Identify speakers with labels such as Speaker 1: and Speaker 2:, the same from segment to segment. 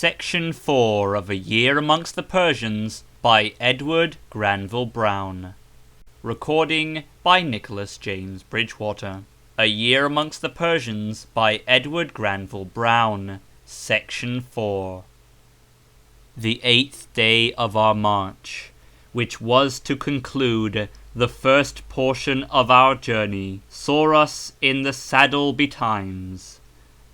Speaker 1: Section 4 of A Year Amongst the Persians by Edward Granville Browne. Recording by Nicholas James Bridgewater. A Year Amongst the Persians by Edward Granville Browne. Section 4. The 8th day of our march, which was to conclude the first portion of our journey, saw us in the saddle betimes.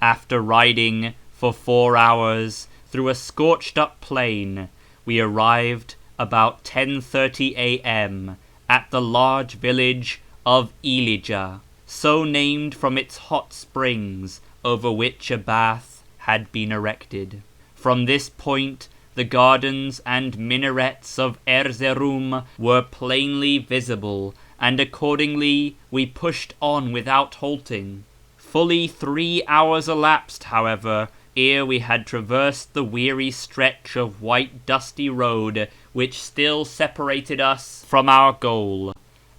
Speaker 1: After riding for 4 hours through a scorched-up plain, we arrived about 10:30 a.m. at the large village of Uley, so named from its hot springs over which a bath had been erected. From this point the gardens and minarets of Erzurum were plainly visible, and accordingly we pushed on without halting. Fully 3 hours elapsed, however, ere we had traversed the weary stretch of white dusty road which still separated us from our goal,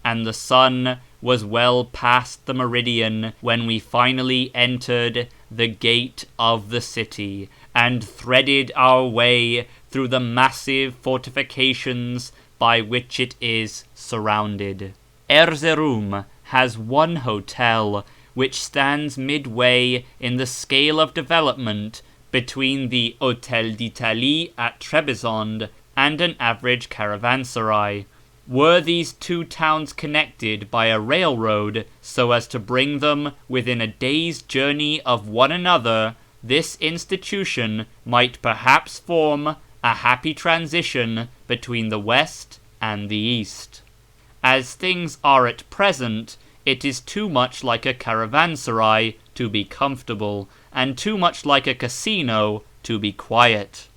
Speaker 1: and the sun was well past the meridian when we finally entered the gate of the city and threaded our way through the massive fortifications by which it is surrounded. Erzurum has one hotel, which stands midway in the scale of development between the Hôtel d'Italie at Trebizond and an average caravanserai. Were these two towns connected by a railroad so as to bring them within a day's journey of one another, this institution might perhaps form a happy transition between the West and the East. As things are at present, it is too much like a caravanserai to be comfortable, and too much like a casino to be quiet.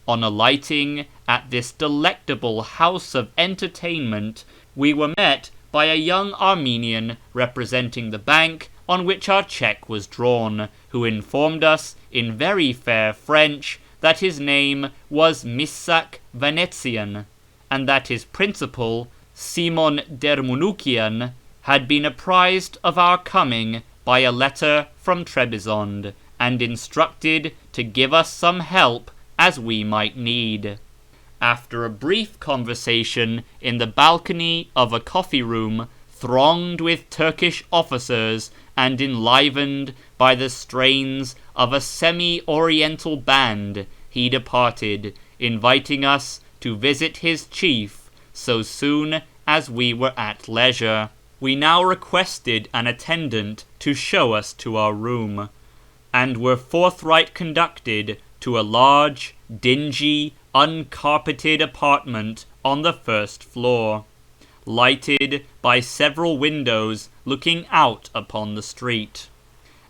Speaker 1: On alighting at this delectable house of entertainment, we were met by a young Armenian representing the bank on which our cheque was drawn, who informed us in very fair French that his name was Misak Venetian, and that his principal, Simon Dermunukian, had been apprised of our coming by a letter from Trebizond, and instructed to give us some help as we might need. After a brief conversation in the balcony of a coffee room thronged with Turkish officers and enlivened by the strains of a semi-oriental band, he departed, inviting us to visit his chief so soon as we were at leisure. We now requested an attendant to show us to our room, and were forthright conducted to a large, dingy, uncarpeted apartment on the first floor, lighted by several windows looking out upon the street,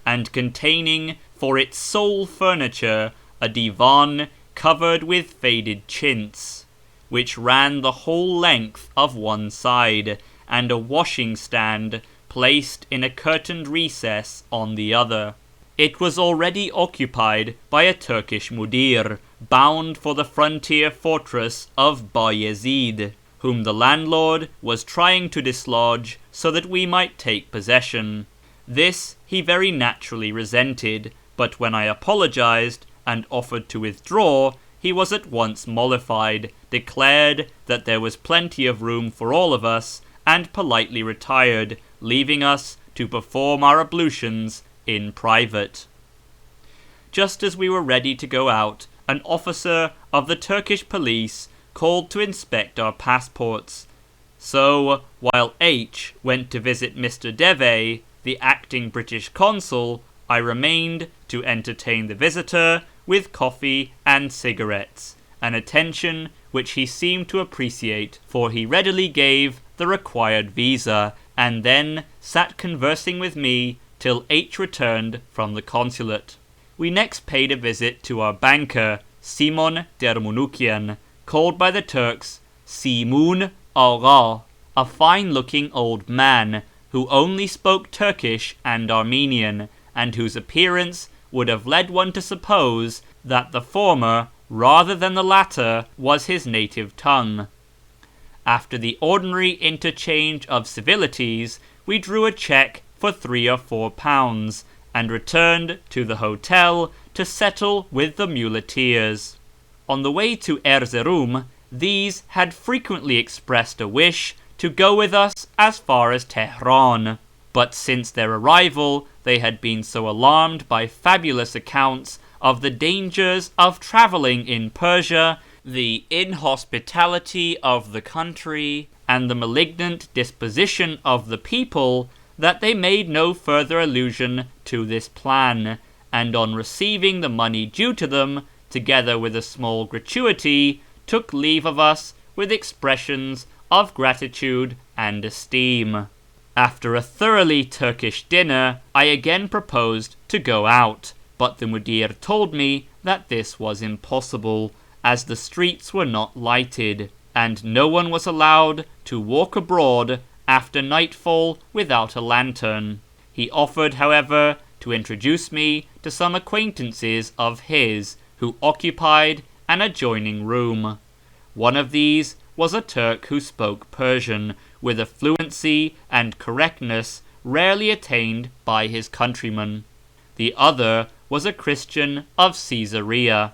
Speaker 1: and containing for its sole furniture a divan covered with faded chintz, which ran the whole length of one side, and a washing stand placed in a curtained recess on the other. It was already occupied by a Turkish mudir, bound for the frontier fortress of Bayezid, whom the landlord was trying to dislodge so that we might take possession. This he very naturally resented, but when I apologized and offered to withdraw, he was at once mollified, declared that there was plenty of room for all of us, and politely retired, leaving us to perform our ablutions in private. Just as we were ready to go out, an officer of the Turkish police called to inspect our passports. So, while H went to visit Mr. Deve, the acting British consul, I remained to entertain the visitor with coffee and cigarettes, an attention which he seemed to appreciate, for he readily gave the required visa, and then sat conversing with me till H returned from the consulate. We next paid a visit to our banker, Simon Dermunukian, called by the Turks Simun Agha, a fine-looking old man who only spoke Turkish and Armenian, and whose appearance would have led one to suppose that the former, rather than the latter, was his native tongue. After the ordinary interchange of civilities, we drew a cheque for £3 or £4, and returned to the hotel to settle with the muleteers. On the way to Erzurum, these had frequently expressed a wish to go with us as far as Tehran, but since their arrival they had been so alarmed by fabulous accounts of the dangers of travelling in Persia, the inhospitality of the country, and the malignant disposition of the people, that they made no further allusion to this plan, and on receiving the money due to them, together with a small gratuity, took leave of us with expressions of gratitude and esteem. After a thoroughly Turkish dinner, I again proposed to go out, but the mudir told me that this was impossible, as the streets were not lighted, and no one was allowed to walk abroad after nightfall without a lantern. He offered, however, to introduce me to some acquaintances of his who occupied an adjoining room. One of these was a Turk who spoke Persian with a fluency and correctness rarely attained by his countrymen. The other was a Christian of Caesarea.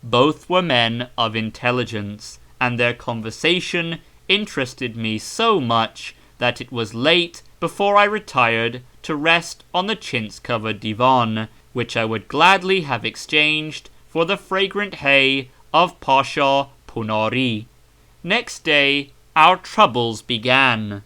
Speaker 1: Both were men of intelligence, and their conversation interested me so much that it was late before I retired to rest on the chintz-covered divan, which I would gladly have exchanged for the fragrant hay of Pasha Punari. Next day our troubles began.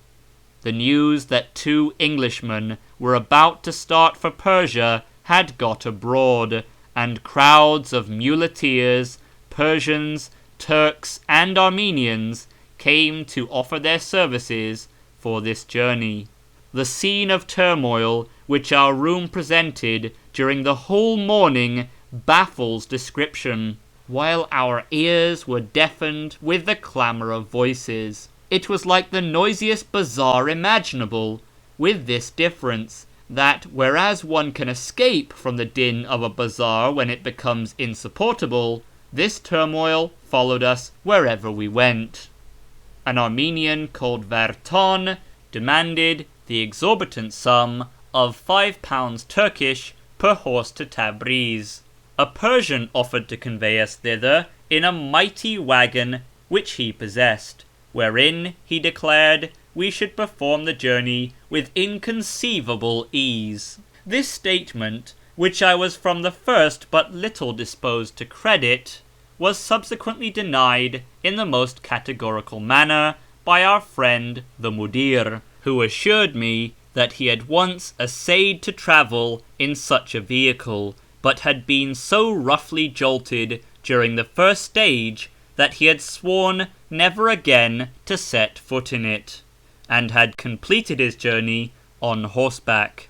Speaker 1: The news that 2 Englishmen were about to start for Persia had got abroad, and crowds of muleteers, Persians, Turks, and Armenians came to offer their services for this journey. The scene of turmoil which our room presented during the whole morning baffles description. While our ears were deafened with the clamour of voices, it was like the noisiest bazaar imaginable, with this difference, that whereas one can escape from the din of a bazaar when it becomes insupportable, this turmoil followed us wherever we went. An Armenian called Vartan demanded the exorbitant sum of £5 Turkish per horse to Tabriz. A Persian offered to convey us thither in a mighty wagon which he possessed, wherein, he declared, we should perform the journey with inconceivable ease. This statement, which I was from the first but little disposed to credit, was subsequently denied in the most categorical manner by our friend the mudir, who assured me that he had once essayed to travel in such a vehicle, but had been so roughly jolted during the first stage that he had sworn never again to set foot in it, and had completed his journey on horseback.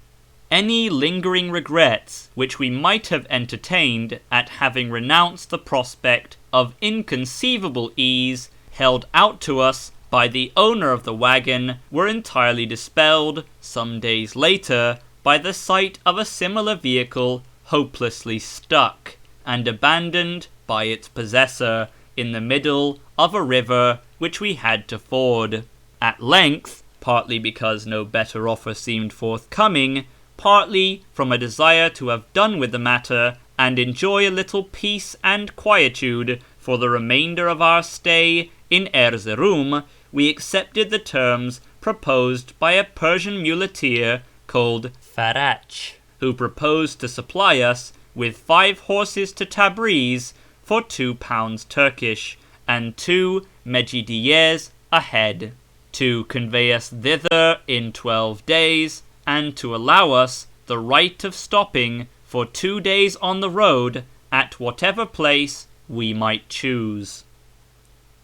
Speaker 1: Any lingering regrets which we might have entertained at having renounced the prospect of inconceivable ease held out to us by the owner of the wagon were entirely dispelled some days later by the sight of a similar vehicle hopelessly stuck and abandoned by its possessor in the middle of a river which we had to ford. At length, partly because no better offer seemed forthcoming, partly from a desire to have done with the matter and enjoy a little peace and quietude for the remainder of our stay in Erzurum, we accepted the terms proposed by a Persian muleteer called Farach, who proposed to supply us with 5 horses to Tabriz for £2 Turkish and 2 mejidiyes a head, to convey us thither in 12 days, and to allow us the right of stopping for 2 days on the road at whatever place we might choose.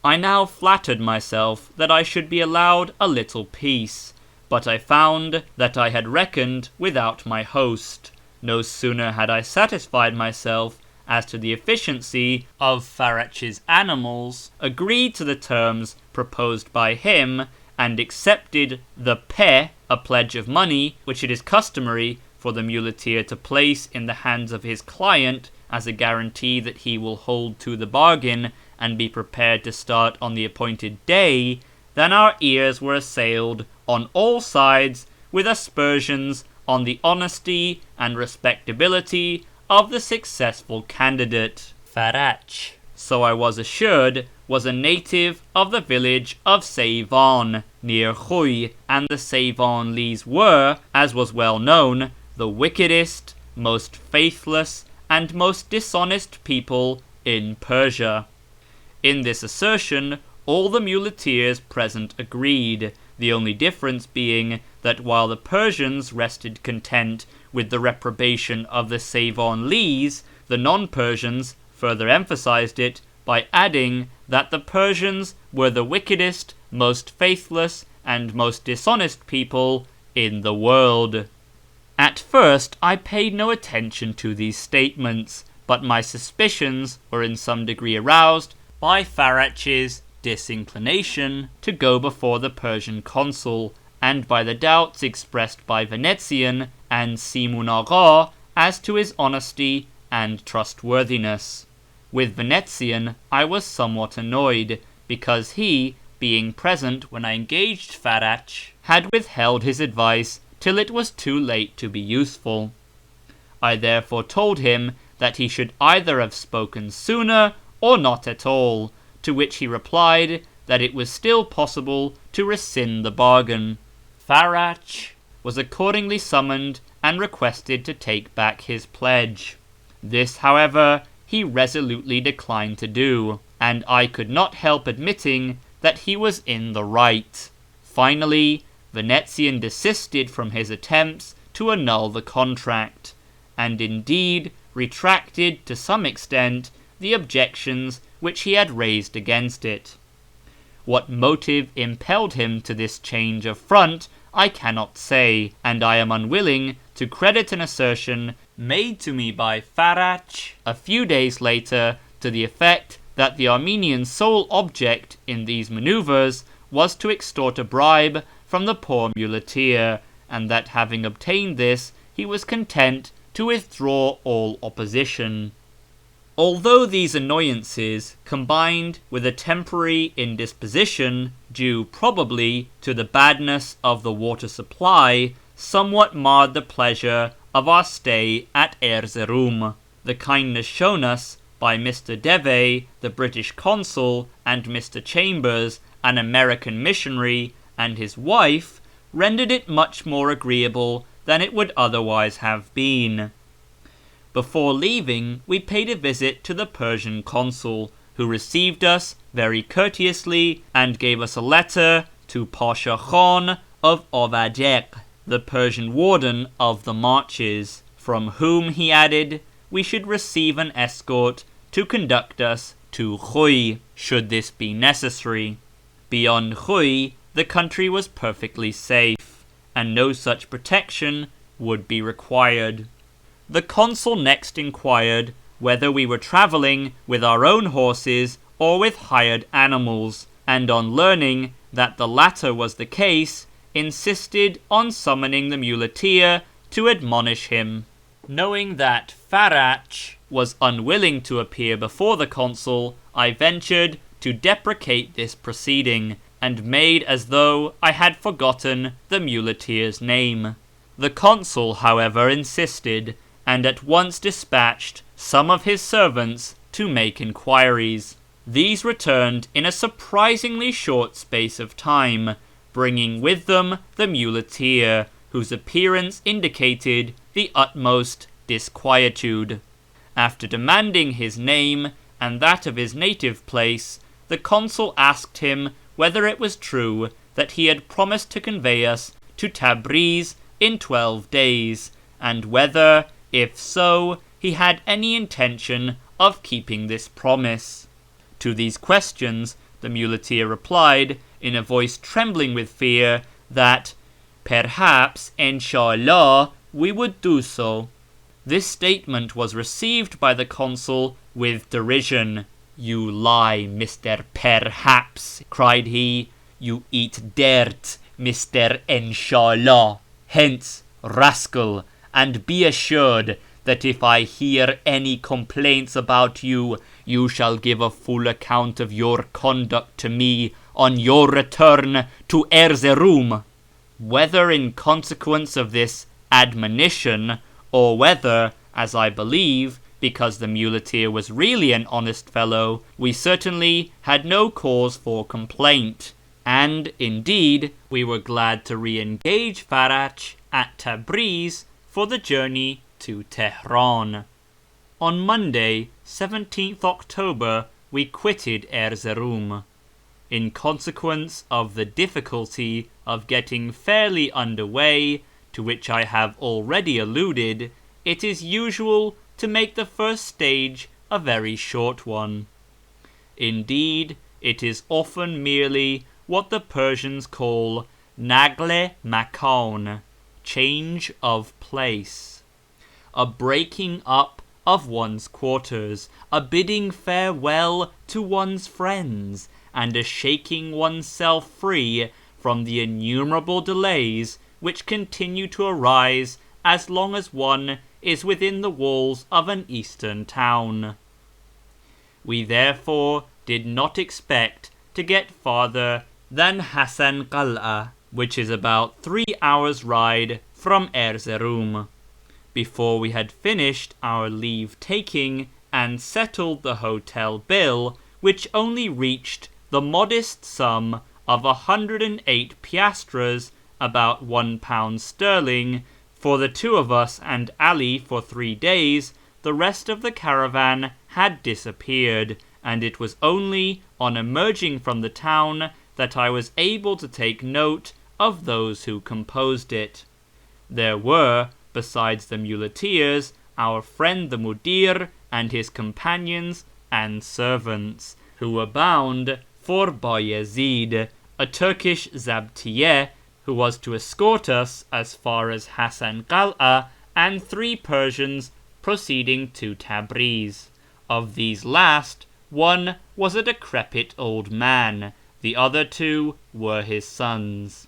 Speaker 1: I now flattered myself that I should be allowed a little peace, but I found that I had reckoned without my host. No sooner had I satisfied myself as to the efficiency of Farach's animals, agreed to the terms proposed by him, and accepted the pe, a pledge of money, which it is customary for the muleteer to place in the hands of his client as a guarantee that he will hold to the bargain and be prepared to start on the appointed day, then our ears were assailed on all sides with aspersions on the honesty and respectability of the successful candidate. Farach, so I was assured, was a native of the village of Seyvan, near Huy, and the Seyvanlis were, as was well known, the wickedest, most faithless, and most dishonest people in Persia. In this assertion, all the muleteers present agreed, the only difference being that while the Persians rested content with the reprobation of the Seyvanlis, the non-Persians further emphasized it by adding that the Persians were the wickedest, most faithless, and most dishonest people in the world. At first I paid no attention to these statements, but my suspicions were in some degree aroused by Farach's disinclination to go before the Persian consul, and by the doubts expressed by Venetian and Simun Agha as to his honesty and trustworthiness. With Venetian I was somewhat annoyed, because he, being present when I engaged Farach, had withheld his advice till it was too late to be useful. I therefore told him that he should either have spoken sooner or not at all, to which he replied that it was still possible to rescind the bargain. Farach was accordingly summoned and requested to take back his pledge. This, however, he resolutely declined to do, and I could not help admitting that he was in the right. Finally, Venetian desisted from his attempts to annul the contract, and indeed retracted to some extent the objections which he had raised against it. What motive impelled him to this change of front I cannot say, and I am unwilling to credit an assertion made to me by Farach a few days later to the effect that the Armenian's sole object in these manoeuvres was to extort a bribe from the poor muleteer, and that having obtained this he was content to withdraw all opposition. Although these annoyances, combined with a temporary indisposition due probably to the badness of the water supply, somewhat marred the pleasure of our stay at Erzurum. The kindness shown us by Mr. Deve, the British consul, and Mr. Chambers, an American missionary, and his wife, rendered it much more agreeable than it would otherwise have been. Before leaving, we paid a visit to the Persian consul, who received us very courteously and gave us a letter to Pasha Khan of Ovajek, the Persian warden of the marches, from whom, he added, we should receive an escort to conduct us to Huy, should this be necessary. Beyond Huy, the country was perfectly safe, and no such protection would be required. The consul next inquired whether we were travelling with our own horses or with hired animals, and on learning that the latter was the case, insisted on summoning the muleteer to admonish him. Knowing that Farach was unwilling to appear before the consul, I ventured to deprecate this proceeding, and made as though I had forgotten the muleteer's name. The consul, however, insisted, and at once dispatched some of his servants to make inquiries. These returned in a surprisingly short space of time, bringing with them the muleteer, whose appearance indicated the utmost disquietude. After demanding his name and that of his native place, the consul asked him whether it was true that he had promised to convey us to Tabriz in 12 days, and whether, if so, he had any intention of keeping this promise. To these questions the muleteer replied, in a voice trembling with fear, that perhaps, inshallah, we would do so. This statement was received by the consul with derision. "You lie, Mr. Perhaps," cried he. "You eat dirt, Mr. Inshallah. Hence, rascal, and be assured that if I hear any complaints about you, you shall give a full account of your conduct to me on your return to Erzurum." Whether in consequence of this admonition, or whether, as I believe, because the muleteer was really an honest fellow, we certainly had no cause for complaint, and, indeed, we were glad to re-engage Farach at Tabriz for the journey to Tehran. On Monday, 17th October, we quitted Erzurum. In consequence of the difficulty of getting fairly underway, to which I have already alluded, it is usual to make the first stage a very short one. Indeed, it is often merely what the Persians call nagle makan, change of place, a breaking up of one's quarters, a bidding farewell to one's friends, and a shaking oneself free from the innumerable delays which continue to arise as long as one is within the walls of an eastern town. We therefore did not expect to get farther than Hasan Qal'a, which is about 3 hours' ride from Erzurum, before we had finished our leave-taking and settled the hotel bill, which only reached the modest sum of 108 piastres, about £1 sterling, for the two of us and Ali for 3 days. The rest of the caravan had disappeared, and it was only on emerging from the town that I was able to take note of those who composed it. There were, besides the muleteers, our friend the Mudir and his companions and servants, who were bound for Bayezid, a Turkish Zabtiyeh, who was to escort us as far as Hasan Qal'a, and 3 Persians proceeding to Tabriz. Of these last, one was a decrepit old man, the other 2 were his sons.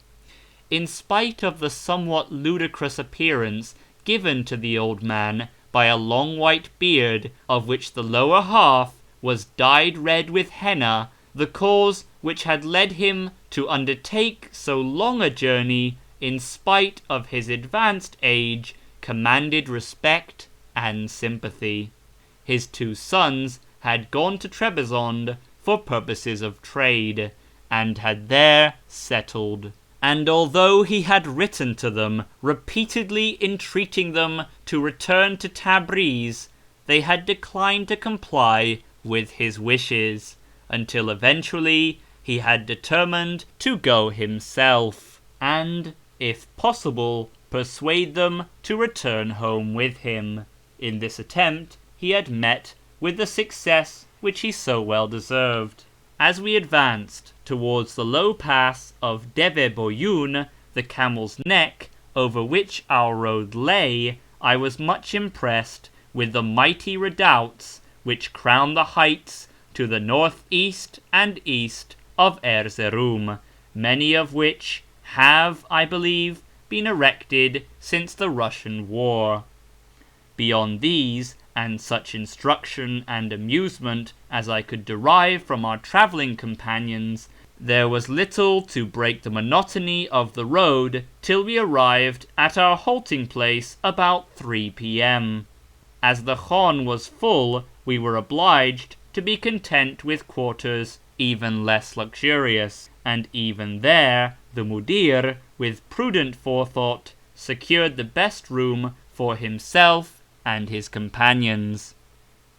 Speaker 1: In spite of the somewhat ludicrous appearance given to the old man by a long white beard, of which the lower half was dyed red with henna, the cause which had led him to undertake so long a journey, in spite of his advanced age, commanded respect and sympathy. His 2 sons had gone to Trebizond for purposes of trade, and had there settled, and although he had written to them, repeatedly entreating them to return to Tabriz, they had declined to comply with his wishes, until eventually he had determined to go himself, and, if possible, persuade them to return home with him. In this attempt he had met with the success which he so well deserved. As we advanced towards the low pass of Deve Boyun, the Camel's Neck, over which our road lay, I was much impressed with the mighty redoubts which crown the heights to the north-east and east of Erzurum, many of which have, I believe, been erected since the Russian War. Beyond these, and such instruction and amusement as I could derive from our travelling companions, there was little to break the monotony of the road till we arrived at our halting place about 3 p.m. As the Khan was full, we were obliged to be content with quarters even less luxurious, and even there the Mudir, with prudent forethought, secured the best room for himself and his companions.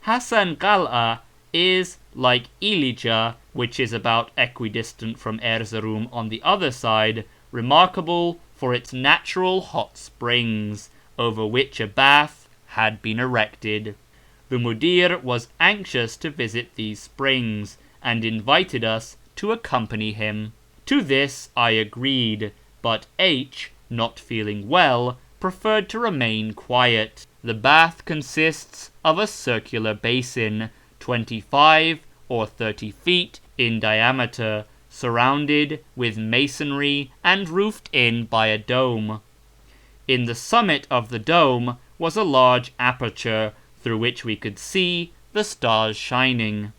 Speaker 1: Hasan Qal'a is, like Ilija, which is about equidistant from Erzurum on the other side, remarkable for its natural hot springs, over which a bath had been erected. The Mudir was anxious to visit these springs, and invited us to accompany him. To this I agreed, but H, not feeling well, preferred to remain quiet. The bath consists of a circular basin, 25 or 30 feet in diameter, surrounded with masonry and roofed in by a dome. In the summit of the dome was a large aperture through which we could see the stars shining.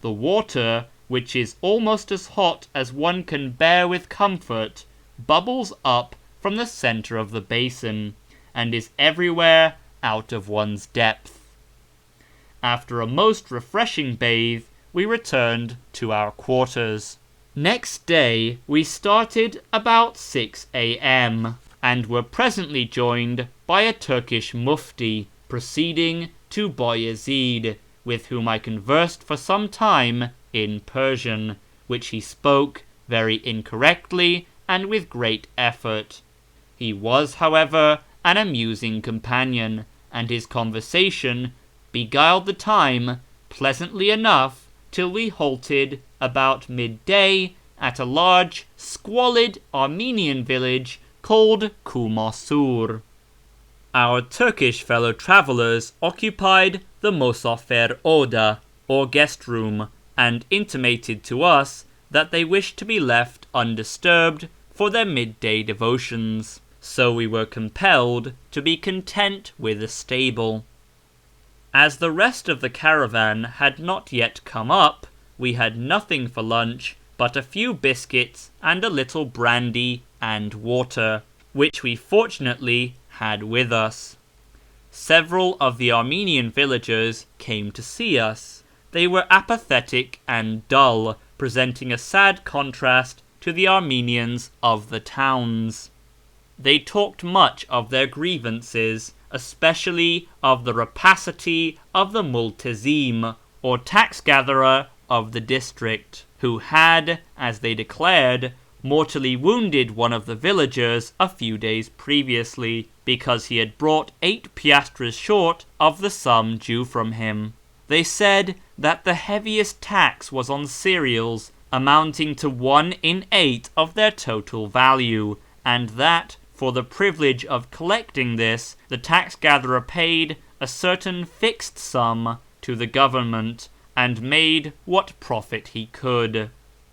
Speaker 1: The water, which is almost as hot as one can bear with comfort, bubbles up from the centre of the basin, and is everywhere out of one's depth. After a most refreshing bathe, we returned to our quarters. Next day, we started about 6 a.m. and were presently joined by a Turkish mufti proceeding to Bayezid, with whom I conversed for some time in Persian, which he spoke very incorrectly and with great effort. He was, however, an amusing companion, and his conversation beguiled the time pleasantly enough till we halted about midday at a large, squalid Armenian village called Kumasur. Our Turkish fellow travellers occupied the Mosafer Oda, or guest room, and intimated to us that they wished to be left undisturbed for their midday devotions, so we were compelled to be content with a stable. As the rest of the caravan had not yet come up, we had nothing for lunch but a few biscuits and a little brandy and water, which we fortunately had with us. Several of the Armenian villagers came to see us. They were apathetic and dull, presenting a sad contrast to the Armenians of the towns. They talked much of their grievances, especially of the rapacity of the multezim, or tax-gatherer of the district, who had, as they declared, mortally wounded one of the villagers a few days previously, because he had brought 8 piastres short of the sum due from him. They said that the heaviest tax was on cereals, amounting to 1 in 8 of their total value, and that, for the privilege of collecting this, the tax-gatherer paid a certain fixed sum to the government, and made what profit he could.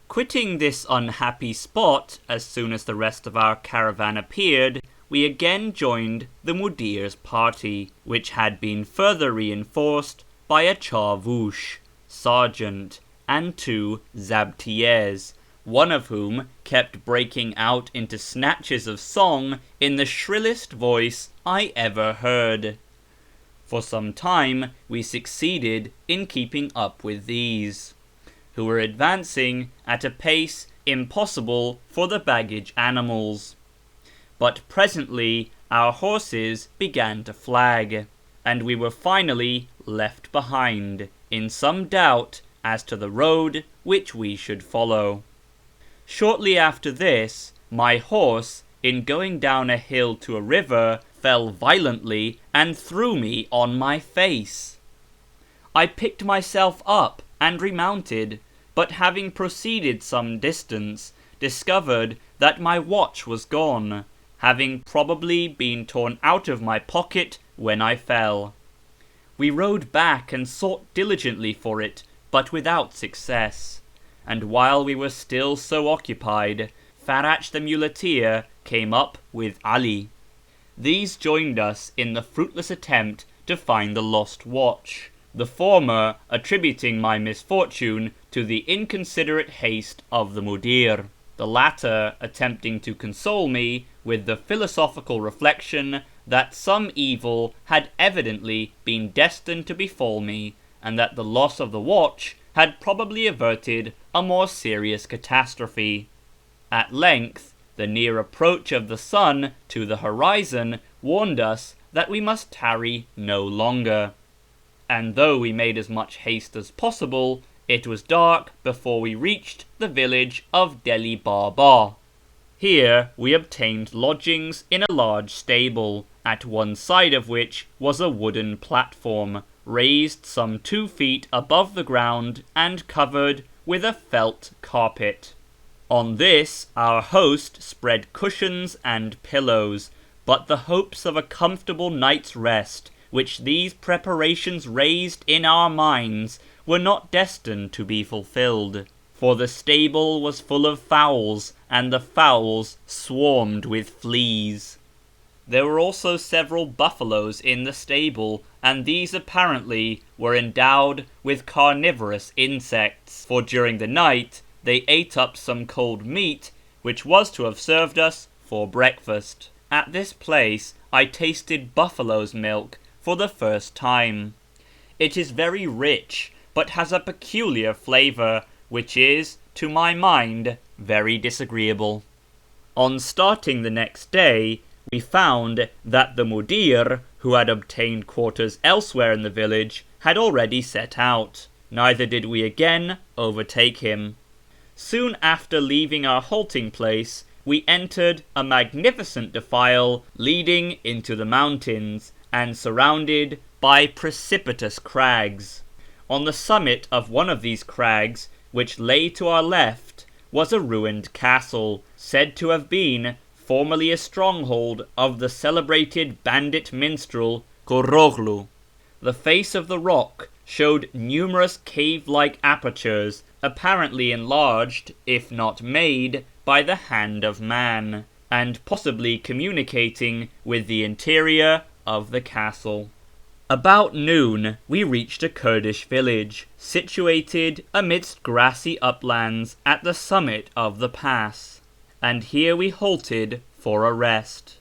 Speaker 1: Quitting this unhappy spot as soon as the rest of our caravan appeared, we again joined the Mudir's party, which had been further reinforced by a Charvouche, sergeant, and 2 Zabtiers, one of whom kept breaking out into snatches of song in the shrillest voice I ever heard. For some time we succeeded in keeping up with these, who were advancing at a pace impossible for the baggage animals. But presently our horses began to flag, and we were finally left behind, in some doubt as to the road which we should follow. Shortly after this, my horse, in going down a hill to a river, fell violently and threw me on my face. I picked myself up and remounted, but having proceeded some distance, discovered that my watch was gone, having probably been torn out of my pocket when I fell. We rode back and sought diligently for it, but without success, and while we were still so occupied, Farach the muleteer came up with Ali. These joined us in the fruitless attempt to find the lost watch, the former attributing my misfortune to the inconsiderate haste of the Mudir, the latter attempting to console me with the philosophical reflection that some evil had evidently been destined to befall me, and that the loss of the watch had probably averted a more serious catastrophe. At length, the near approach of the sun to the horizon warned us that we must tarry no longer, and though we made as much haste as possible, it was dark before we reached the village of Deli Baba. Here we obtained lodgings in a large stable, at one side of which was a wooden platform, raised some 2 feet above the ground and covered with a felt carpet. On this our host spread cushions and pillows, but the hopes of a comfortable night's rest, which these preparations raised in our minds, were not destined to be fulfilled, for the stable was full of fowls, and the fowls swarmed with fleas. There were also several buffaloes in the stable, and these apparently were endowed with carnivorous insects, for during the night they ate up some cold meat which was to have served us for breakfast. At this place I tasted buffalo's milk for the first time. It is very rich, but has a peculiar flavour, which is, to my mind, very disagreeable. On starting the next day, we found that the mudir, who had obtained quarters elsewhere in the village, had already set out. Neither did we again overtake him. Soon after leaving our halting place, we entered a magnificent defile leading into the mountains and surrounded by precipitous crags. On the summit of one of these crags, which lay to our left, was a ruined castle, said to have been formerly a stronghold of the celebrated bandit minstrel Koroglu. The face of the rock showed numerous cave-like apertures, apparently enlarged, if not made, by the hand of man, and possibly communicating with the interior of the castle. About noon we reached a Kurdish village, situated amidst grassy uplands at the summit of the pass, and here we halted for a rest.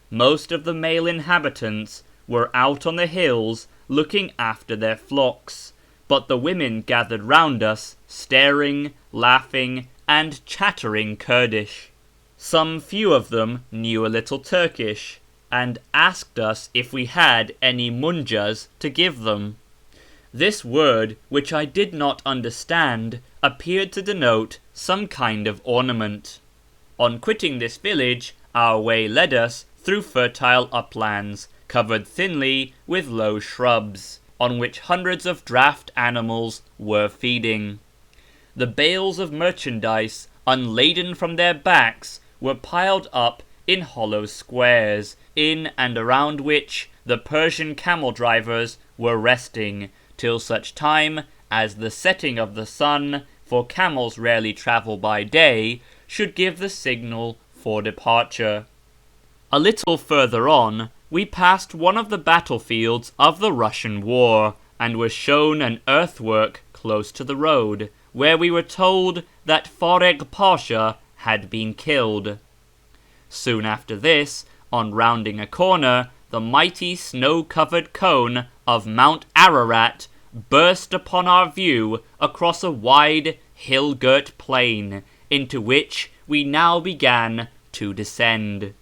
Speaker 1: Most of the male inhabitants were out on the hills looking after their flocks, but the women gathered round us, staring, laughing, and chattering Kurdish. Some few of them knew a little Turkish, and asked us if we had any munjas to give them. This word, which I did not understand, appeared to denote some kind of ornament. On quitting this village, our way led us through fertile uplands, covered thinly with low shrubs, on which hundreds of draught animals were feeding. The bales of merchandise, unladen from their backs, were piled up in hollow squares, in and around which the Persian camel drivers were resting, till such time as the setting of the sun, for camels rarely travel by day, should give the signal for departure. A little further on, we passed one of the battlefields of the Russian war, and were shown an earthwork close to the road, where we were told that Fareg Pasha had been killed. Soon after this, on rounding a corner, the mighty snow-covered cone of Mount Ararat burst upon our view across a wide, hill-girt plain, into which we now began to descend.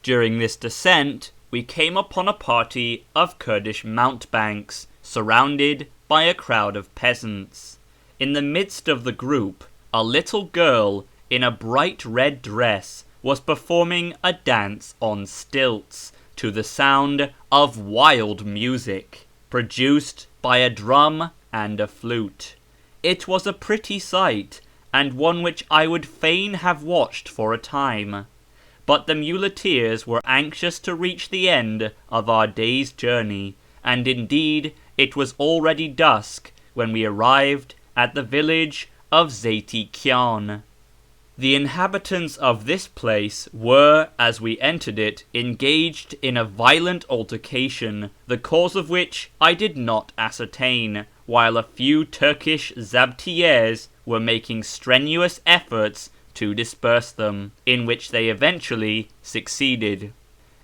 Speaker 1: During this descent, we came upon a party of Kurdish mountebanks, surrounded by a crowd of peasants. In the midst of the group, a little girl in a bright red dress was performing a dance on stilts to the sound of wild music, produced by a drum and a flute. It was a pretty sight, and one which I would fain have watched for a time. But the muleteers were anxious to reach the end of our day's journey, and indeed it was already dusk when we arrived at the village of Zayti Kyan. The inhabitants of this place were, as we entered it, engaged in a violent altercation, the cause of which I did not ascertain, while a few Turkish zabtiyers were making strenuous efforts to disperse them, in which they eventually succeeded.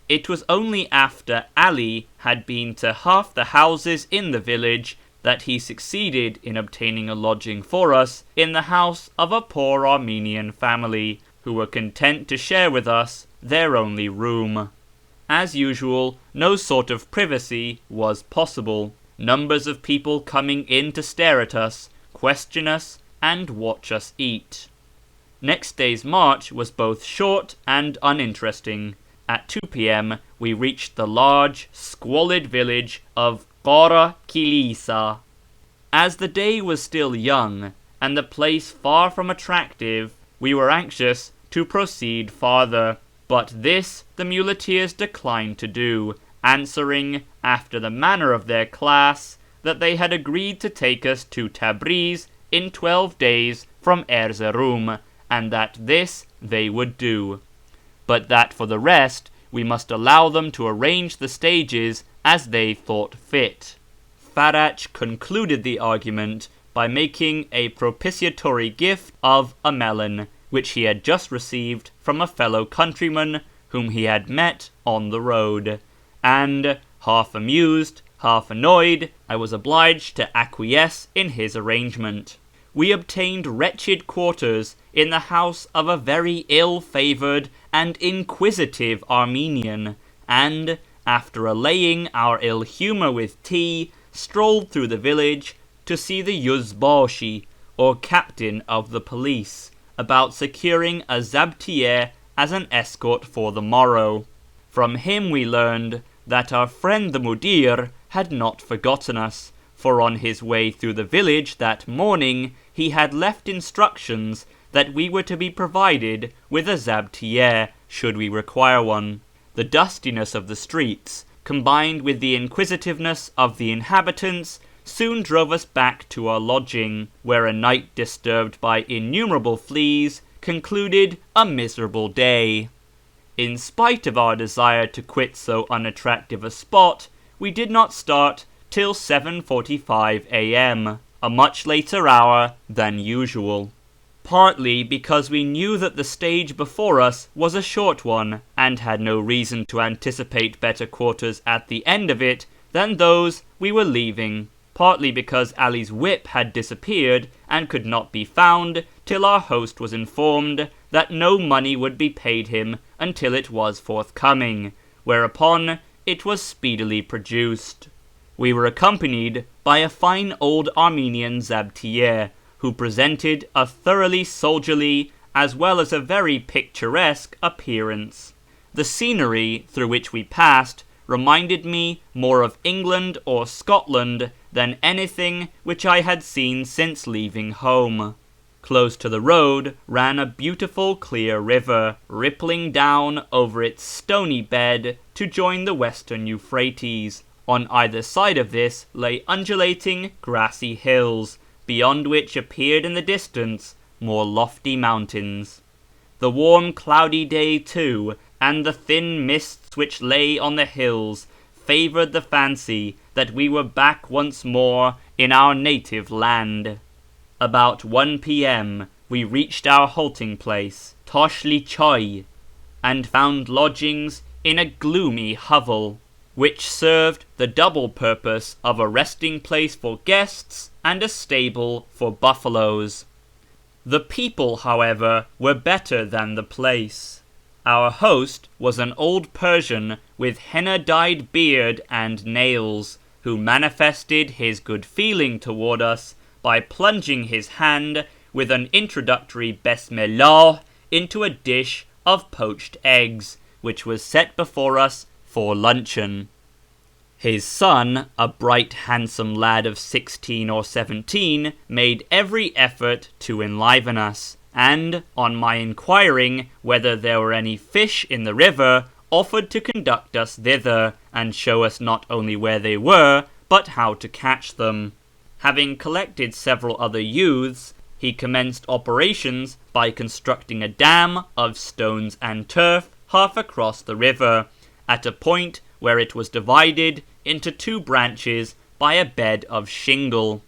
Speaker 1: It was only after Ali had been to half the houses in the village that he succeeded in obtaining a lodging for us in the house of a poor Armenian family, who were content to share with us their only room. As usual, no sort of privacy was possible, numbers of people coming in to stare at us, question us, and watch us eat. Next day's march was both short and uninteresting. At 2 p.m. we reached the large, squalid village of Qara Kilisa. As the day was still young, and the place far from attractive, we were anxious to proceed farther, but this the muleteers declined to do, answering, after the manner of their class, that they had agreed to take us to Tabriz in 12 days from Erzurum, and that this they would do, but that for the rest we must allow them to arrange the stages as they thought fit. Farach concluded the argument by making a propitiatory gift of a melon, which he had just received from a fellow countryman whom he had met on the road, and, half amused, half annoyed, I was obliged to acquiesce in his arrangement. We obtained wretched quarters in the house of a very ill-favoured and inquisitive Armenian, and, after allaying our ill humour with tea, strolled through the village to see the Yuzbashi, or captain of the police, about securing a zabtiye as an escort for the morrow. From him we learned that our friend the Mudir had not forgotten us, for on his way through the village that morning he had left instructions that we were to be provided with a zabtiye should we require one. The dustiness of the streets, combined with the inquisitiveness of the inhabitants, soon drove us back to our lodging, where a night disturbed by innumerable fleas concluded a miserable day. In spite of our desire to quit so unattractive a spot, we did not start till 7:45 a.m., a much later hour than usual. Partly because we knew that the stage before us was a short one, and had no reason to anticipate better quarters at the end of it than those we were leaving. Partly because Ali's whip had disappeared and could not be found till our host was informed that no money would be paid him until it was forthcoming, whereupon it was speedily produced. We were accompanied by a fine old Armenian zabtiye, who presented a thoroughly soldierly as well as a very picturesque appearance. The scenery through which we passed reminded me more of England or Scotland than anything which I had seen since leaving home. Close to the road ran a beautiful clear river, rippling down over its stony bed to join the western Euphrates. On either side of this lay undulating grassy hills, beyond which appeared in the distance more lofty mountains. The warm cloudy day too, and the thin mists which lay on the hills, favoured the fancy that we were back once more in our native land. About 1 p.m. we reached our halting place, Toshli Choy, and found lodgings in a gloomy hovel, which served the double purpose of a resting place for guests and a stable for buffaloes. The people, however, were better than the place. Our host was an old Persian with henna-dyed beard and nails, who manifested his good feeling toward us by plunging his hand with an introductory Bismillah into a dish of poached eggs, which was set before us for luncheon. His son, a bright handsome lad of 16 or 17, made every effort to enliven us, and, on my inquiring whether there were any fish in the river, offered to conduct us thither, and show us not only where they were, but how to catch them. Having collected several other youths, he commenced operations by constructing a dam of stones and turf half across the river, at a point where it was divided into two branches by a bed of shingle.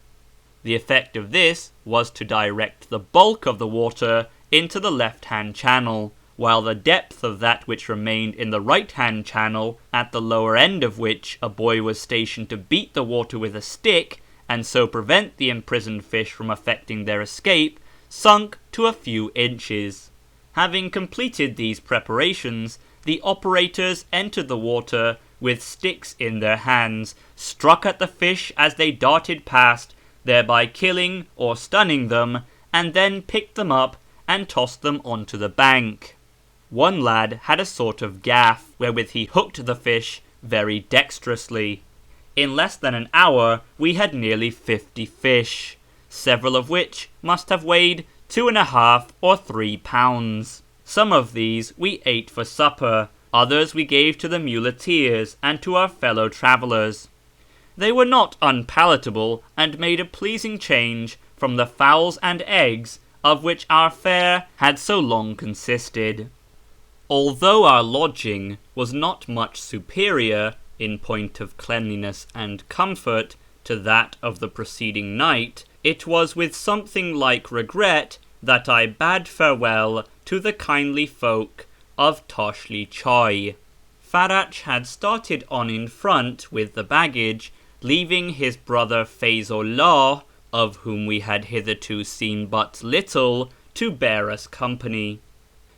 Speaker 1: The effect of this was to direct the bulk of the water into the left-hand channel, while the depth of that which remained in the right-hand channel, at the lower end of which a boy was stationed to beat the water with a stick, and so prevent the imprisoned fish from effecting their escape, sunk to a few inches. Having completed these preparations, the operators entered the water with sticks in their hands, struck at the fish as they darted past, thereby killing or stunning them, and then picked them up and tossed them onto the bank. One lad had a sort of gaff, wherewith he hooked the fish very dexterously. In less than an hour we had nearly 50 fish, several of which must have weighed 2.5 or 3 pounds. Some of these we ate for supper, others we gave to the muleteers and to our fellow travellers. They were not unpalatable, and made a pleasing change from the fowls and eggs of which our fare had so long consisted. Although our lodging was not much superior in point of cleanliness and comfort to that of the preceding night, it was with something like regret that I bade farewell to the kindly folk of Toshli Choy. Farach had started on in front with the baggage, leaving his brother Fazlullah, of whom we had hitherto seen but little, to bear us company.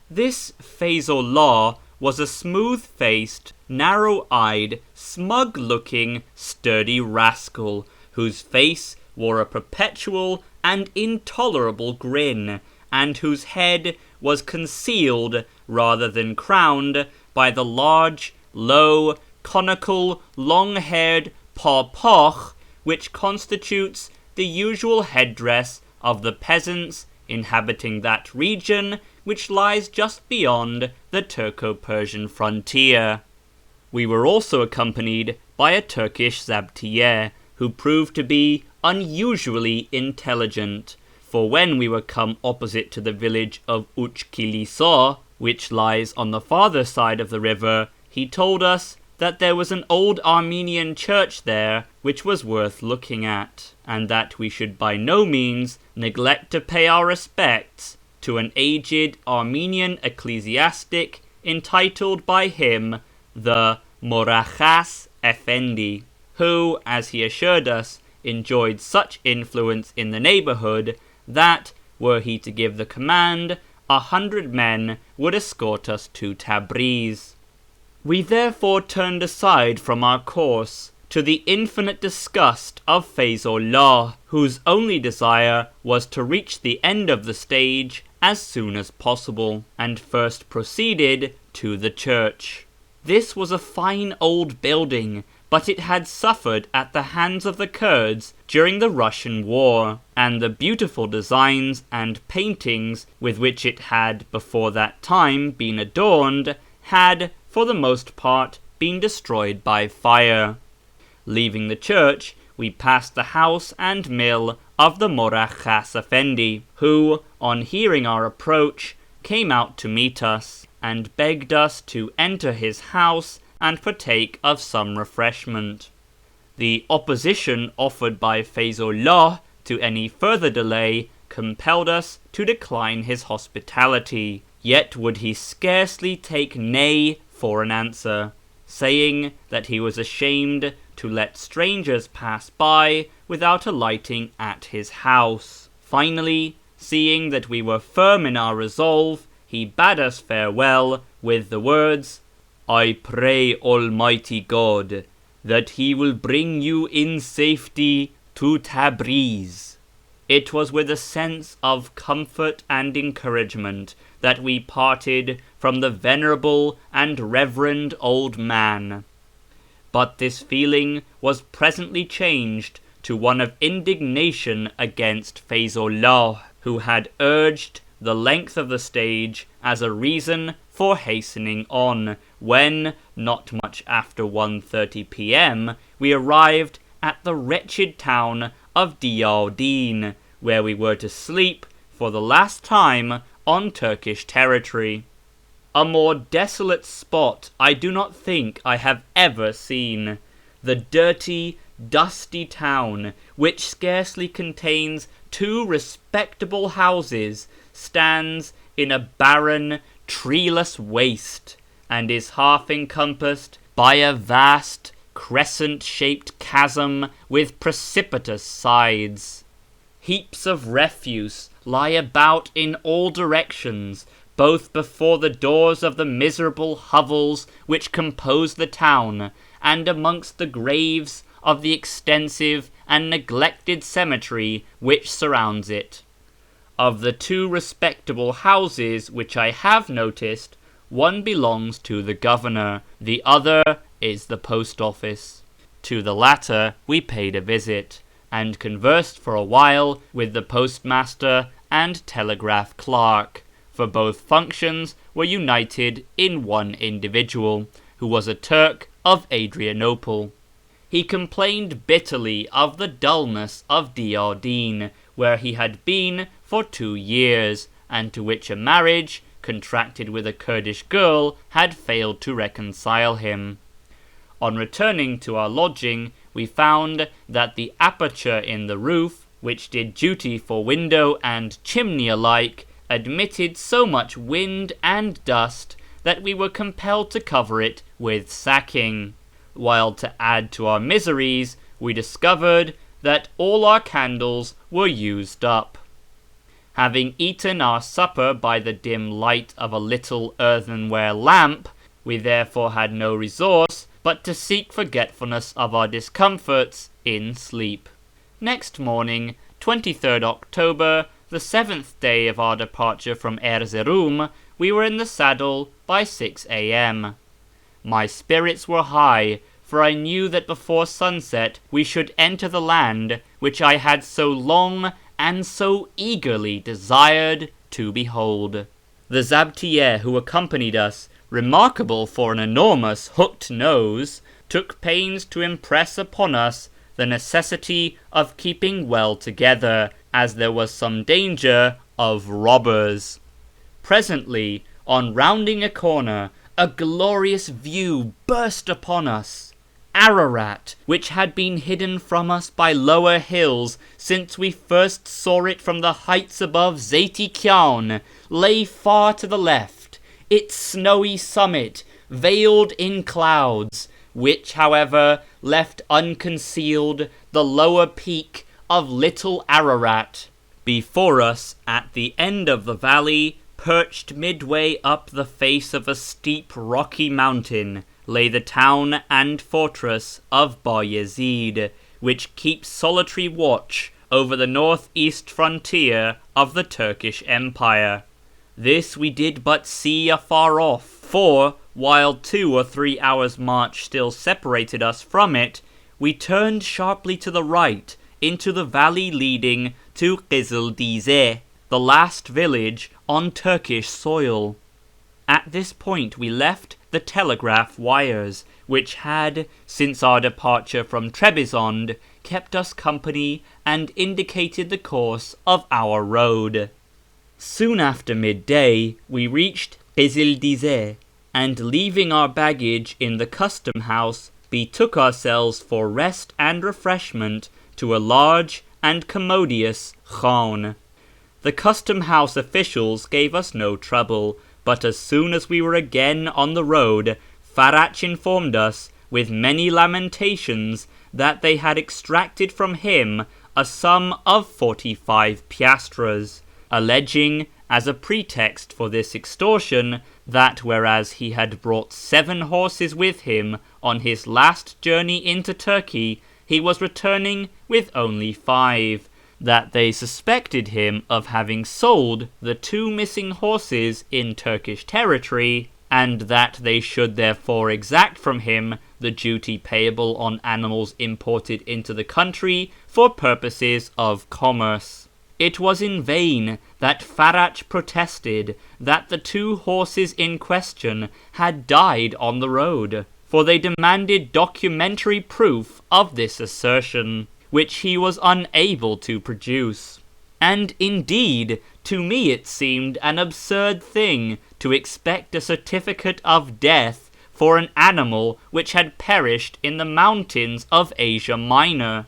Speaker 1: This Fazlullah was a smooth-faced, narrow-eyed, smug-looking, sturdy rascal, whose face wore a perpetual and intolerable grin, and whose head was concealed rather than crowned by the large, low, conical, long-haired pawpaw which constitutes the usual headdress of the peasants inhabiting that region which lies just beyond the Turco-Persian frontier. We were also accompanied by a Turkish zabtiye, who proved to be unusually intelligent, for when we were come opposite to the village of Uchkilisa, which lies on the farther side of the river, he told us that there was an old Armenian church there which was worth looking at, and that we should by no means neglect to pay our respects to an aged Armenian ecclesiastic entitled by him the Morakhas Effendi, who, as he assured us, enjoyed such influence in the neighbourhood that, were he to give the command, 100 men would escort us to Tabriz. We therefore turned aside from our course, to the infinite disgust of Fazlullah, whose only desire was to reach the end of the stage as soon as possible, and first proceeded to the church. This was a fine old building, but it had suffered at the hands of the Kurds during the Russian War, and the beautiful designs and paintings with which it had before that time been adorned had, for the most part, been destroyed by fire. Leaving the church, we passed the house and mill of the Morakhas Effendi, who, on hearing our approach, came out to meet us, and begged us to enter his house and partake of some refreshment. The opposition offered by Fazlullah to any further delay compelled us to decline his hospitality, yet would he scarcely take nay for an answer, saying that he was ashamed to let strangers pass by without alighting at his house. Finally, seeing that we were firm in our resolve, he bade us farewell with the words, "I pray Almighty God that He will bring you in safety to Tabriz." It was with a sense of comfort and encouragement that we parted from the venerable and reverend old man. But this feeling was presently changed to one of indignation against Fazlullah, who had urged the length of the stage as a reason for hastening on, when, not much after 1:30 p.m, we arrived at the wretched town of Diyardin, where we were to sleep for the last time on Turkish territory. A more desolate spot I do not think I have ever seen. The dirty, dusty town, which scarcely contains 2 respectable houses, stands in a barren, treeless waste, and is half encompassed by a vast, crescent-shaped chasm with precipitous sides. Heaps of refuse lie about in all directions, both before the doors of the miserable hovels which compose the town, and amongst the graves of the extensive and neglected cemetery which surrounds it. Of the 2 respectable houses which I have noticed, one belongs to the governor, the other is the post office. To the latter we paid a visit, and conversed for a while with the postmaster and telegraph clerk, for both functions were united in one individual, who was a Turk of Adrianople. He complained bitterly of the dullness of Diyardin, where he had been for 2 years, and to which a marriage, contracted with a Kurdish girl, had failed to reconcile him. On returning to our lodging, we found that the aperture in the roof, which did duty for window and chimney alike, admitted so much wind and dust that we were compelled to cover it with sacking, while to add to our miseries, we discovered that all our candles were used up. Having eaten our supper by the dim light of a little earthenware lamp, we therefore had no resource but to seek forgetfulness of our discomforts in sleep. Next morning, 23rd October, the 7th day of our departure from Erzurum, we were in the saddle by 6 a.m. My spirits were high, for I knew that before sunset we should enter the land which I had so long and so eagerly desired to behold. The Zabtieh who accompanied us, remarkable for an enormous hooked nose, took pains to impress upon us the necessity of keeping well together, as there was some danger of robbers. Presently, on rounding a corner, a glorious view burst upon us. Ararat, which had been hidden from us by lower hills since we first saw it from the heights above Zati Kyaun, lay far to the left, its snowy summit veiled in clouds, which, however, left unconcealed the lower peak of Little Ararat. Before us, at the end of the valley, perched midway up the face of a steep rocky mountain, lay the town and fortress of Bayezid, which keeps solitary watch over the northeast frontier of the Turkish Empire. This we did but see afar off, for, while 2 or 3 hours' march still separated us from it, we turned sharply to the right into the valley leading to Kizildize, the last village on Turkish soil. At this point we left the telegraph wires, which had, since our departure from Trebizond, kept us company and indicated the course of our road. Soon after midday we reached Kizildize, and leaving our baggage in the custom house, betook ourselves for rest and refreshment to a large and commodious khan. The custom house officials gave us no trouble, but as soon as we were again on the road, Farach informed us, with many lamentations, that they had extracted from him a sum of 45 piastres, alleging, as a pretext for this extortion, that whereas he had brought 7 horses with him on his last journey into Turkey, he was returning with only 5, that they suspected him of having sold the 2 missing horses in Turkish territory, and that they should therefore exact from him the duty payable on animals imported into the country for purposes of commerce. It was in vain that Farach protested that the 2 horses in question had died on the road, for they demanded documentary proof of this assertion, which he was unable to produce. And indeed, to me it seemed an absurd thing to expect a certificate of death for an animal which had perished in the mountains of Asia Minor.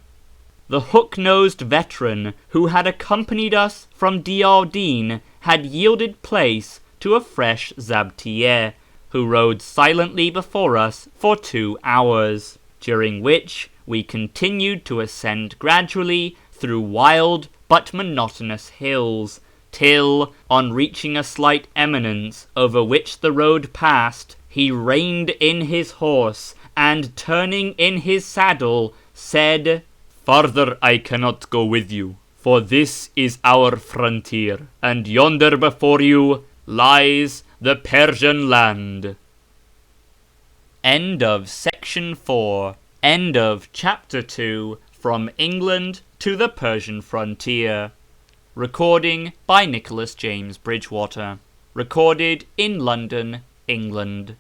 Speaker 1: The hook-nosed veteran who had accompanied us from Diyardin had yielded place to a fresh Zabtieh, who rode silently before us for 2 hours, during which we continued to ascend gradually through wild but monotonous hills, till, on reaching a slight eminence over which the road passed, he reined in his horse, and turning in his saddle, said, "Farther I cannot go with you, for this is our frontier, and yonder before you lies the Persian land." End of section 4. End of chapter 2. From England to the Persian frontier. Recording by Nicholas James Bridgewater. Recorded in London, England.